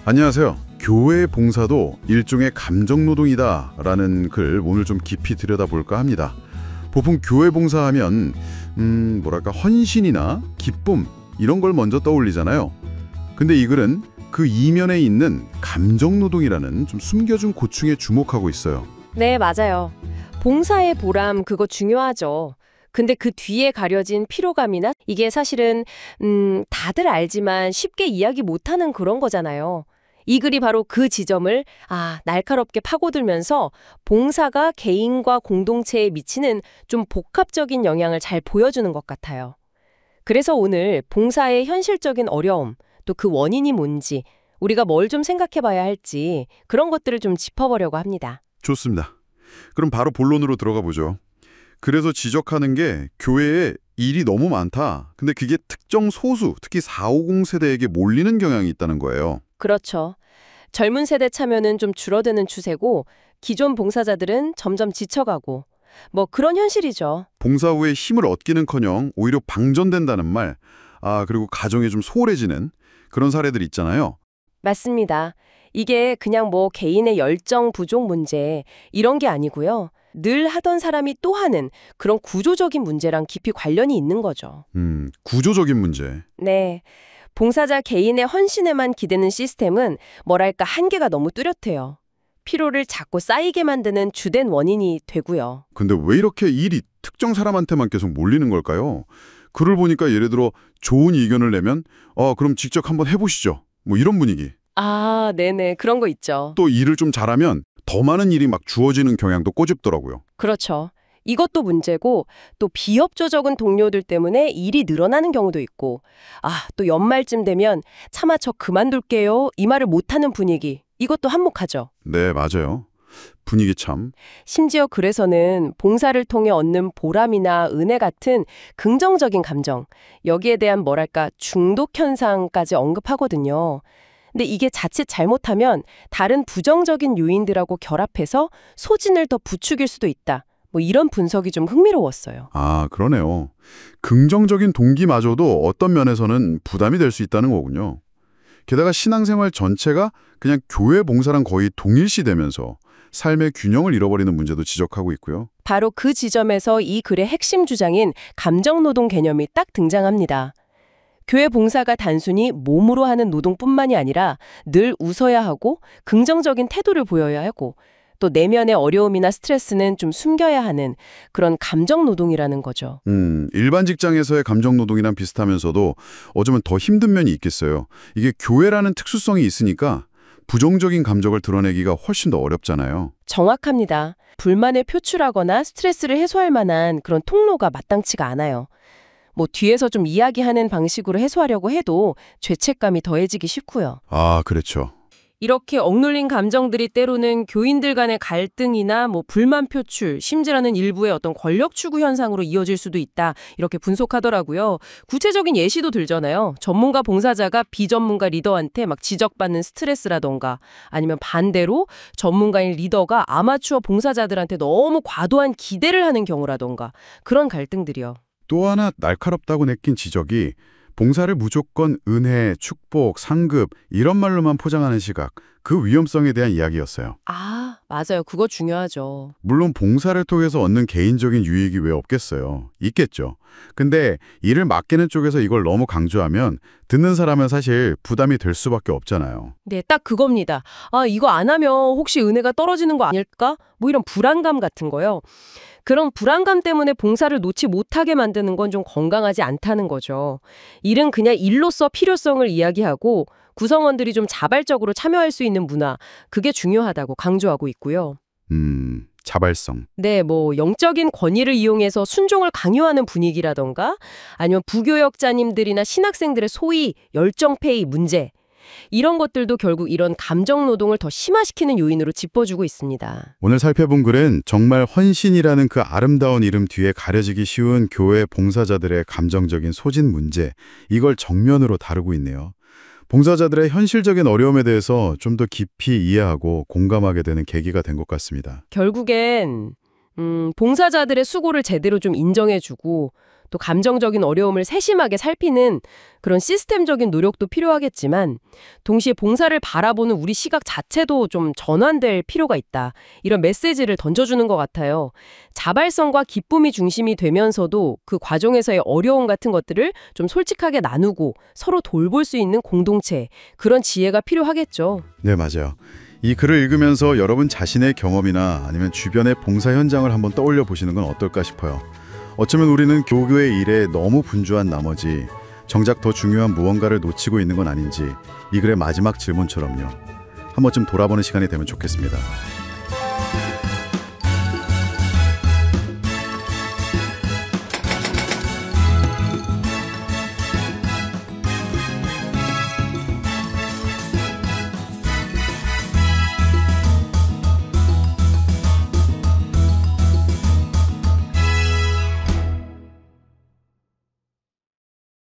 안녕하세요. 교회 봉사도 일종의 감정노동이다라는 글 오늘 좀 깊이 들여다볼까 합니다. 보통 교회 봉사하면 헌신이나 기쁨 이런 걸 먼저 떠올리잖아요. 근데 이 글은 그 이면에 있는 감정노동이라는 좀 숨겨진 고충에 주목하고 있어요. 네, 맞아요. 봉사의 보람 그거 중요하죠. 근데 그 뒤에 가려진 피로감이나 이게 사실은 다들 알지만 쉽게 이야기 못하는 그런 거잖아요. 이 글이 바로 그 지점을 날카롭게 파고들면서 봉사가 개인과 공동체에 미치는 좀 복합적인 영향을 잘 보여주는 것 같아요. 그래서 오늘 봉사의 현실적인 어려움, 또 그 원인이 뭔지, 우리가 뭘 좀 생각해 봐야 할지 그런 것들을 좀 짚어보려고 합니다. 좋습니다. 그럼 바로 본론으로 들어가 보죠. 그래서 지적하는 게 교회에 일이 너무 많다. 근데 그게 특정 소수, 특히 450 세대에게 몰리는 경향이 있다는 거예요. 그렇죠. 젊은 세대 참여는 좀 줄어드는 추세고 기존 봉사자들은 점점 지쳐가고 그런 현실이죠. 봉사 후에 힘을 얻기는커녕 오히려 방전된다는 말, 그리고 가정에 좀 소홀해지는 그런 사례들이 있잖아요. 맞습니다. 이게 그냥 개인의 열정 부족 문제 이런 게 아니고요. 늘 하던 사람이 또 하는 그런 구조적인 문제랑 깊이 관련이 있는 거죠. 구조적인 문제. 네. 봉사자 개인의 헌신에만 기대는 시스템은 한계가 너무 뚜렷해요. 피로를 자꾸 쌓이게 만드는 주된 원인이 되고요. 근데 왜 이렇게 일이 특정 사람한테만 계속 몰리는 걸까요? 글을 보니까 예를 들어 좋은 의견을 내면 그럼 직접 한번 해보시죠. 이런 분위기. 네네. 그런 거 있죠. 또 일을 좀 잘하면 더 많은 일이 막 주어지는 경향도 꼬집더라고요. 그렇죠. 이것도 문제고 또 비협조적인 동료들 때문에 일이 늘어나는 경우도 있고 또 연말쯤 되면 차마 저 그만둘게요 이 말을 못하는 분위기 이것도 한몫하죠. 네, 맞아요. 분위기 참. 심지어 그래서는 봉사를 통해 얻는 보람이나 은혜 같은 긍정적인 감정 여기에 대한 중독 현상까지 언급하거든요. 근데 이게 자칫 잘못하면 다른 부정적인 요인들하고 결합해서 소진을 더 부추길 수도 있다. 이런 분석이 좀 흥미로웠어요. 그러네요. 긍정적인 동기마저도 어떤 면에서는 부담이 될 수 있다는 거군요. 게다가 신앙생활 전체가 그냥 교회 봉사랑 거의 동일시되면서 삶의 균형을 잃어버리는 문제도 지적하고 있고요. 바로 그 지점에서 이 글의 핵심 주장인 감정노동 개념이 딱 등장합니다. 교회 봉사가 단순히 몸으로 하는 노동뿐만이 아니라 늘 웃어야 하고 긍정적인 태도를 보여야 하고 또 내면의 어려움이나 스트레스는 좀 숨겨야 하는 그런 감정노동이라는 거죠. 일반 직장에서의 감정노동이랑 비슷하면서도 어쩌면 더 힘든 면이 있겠어요. 이게 교회라는 특수성이 있으니까 부정적인 감정을 드러내기가 훨씬 더 어렵잖아요. 정확합니다. 불만을 표출하거나 스트레스를 해소할 만한 그런 통로가 마땅치가 않아요. 뒤에서 좀 이야기하는 방식으로 해소하려고 해도 죄책감이 더해지기 쉽고요. 그렇죠. 이렇게 억눌린 감정들이 때로는 교인들 간의 갈등이나 불만 표출, 심지어는 일부의 어떤 권력 추구 현상으로 이어질 수도 있다. 이렇게 분석하더라고요. 구체적인 예시도 들잖아요. 전문가 봉사자가 비전문가 리더한테 지적받는 스트레스라던가 아니면 반대로 전문가인 리더가 아마추어 봉사자들한테 너무 과도한 기대를 하는 경우라던가 그런 갈등들이요. 또 하나 날카롭다고 느낀 지적이 봉사를 무조건 은혜, 축복, 상급 이런 말로만 포장하는 시각, 그 위험성에 대한 이야기였어요. 맞아요. 그거 중요하죠. 물론 봉사를 통해서 얻는 개인적인 유익이 왜 없겠어요. 있겠죠. 근데 일을 맡기는 쪽에서 이걸 너무 강조하면 듣는 사람은 사실 부담이 될 수밖에 없잖아요. 네, 딱 그겁니다. 이거 안 하면 혹시 은혜가 떨어지는 거 아닐까? 이런 불안감 같은 거요. 그런 불안감 때문에 봉사를 놓지 못하게 만드는 건 좀 건강하지 않다는 거죠. 일은 그냥 일로서 필요성을 이야기하고 구성원들이 좀 자발적으로 참여할 수 있는 문화, 그게 중요하다고 강조하고 있고요. 자발성. 네, 영적인 권위를 이용해서 순종을 강요하는 분위기라던가 아니면 부교역자님들이나 신학생들의 소위 열정페이 문제 이런 것들도 결국 이런 감정노동을 더 심화시키는 요인으로 짚어주고 있습니다. 오늘 살펴본 글은 정말 헌신이라는 그 아름다운 이름 뒤에 가려지기 쉬운 교회 봉사자들의 감정적인 소진 문제, 이걸 정면으로 다루고 있네요. 봉사자들의 현실적인 어려움에 대해서 좀 더 깊이 이해하고 공감하게 되는 계기가 된 것 같습니다. 결국엔 봉사자들의 수고를 제대로 좀 인정해주고 또 감정적인 어려움을 세심하게 살피는 그런 시스템적인 노력도 필요하겠지만 동시에 봉사를 바라보는 우리 시각 자체도 좀 전환될 필요가 있다. 이런 메시지를 던져주는 것 같아요. 자발성과 기쁨이 중심이 되면서도 그 과정에서의 어려움 같은 것들을 좀 솔직하게 나누고 서로 돌볼 수 있는 공동체, 그런 지혜가 필요하겠죠. 네, 맞아요. 이 글을 읽으면서 여러분 자신의 경험이나 아니면 주변의 봉사 현장을 한번 떠올려 보시는 건 어떨까 싶어요. 어쩌면 우리는 교교의 일에 너무 분주한 나머지 정작 더 중요한 무언가를 놓치고 있는 건 아닌지 이 글의 마지막 질문처럼요. 한 번쯤 돌아보는 시간이 되면 좋겠습니다.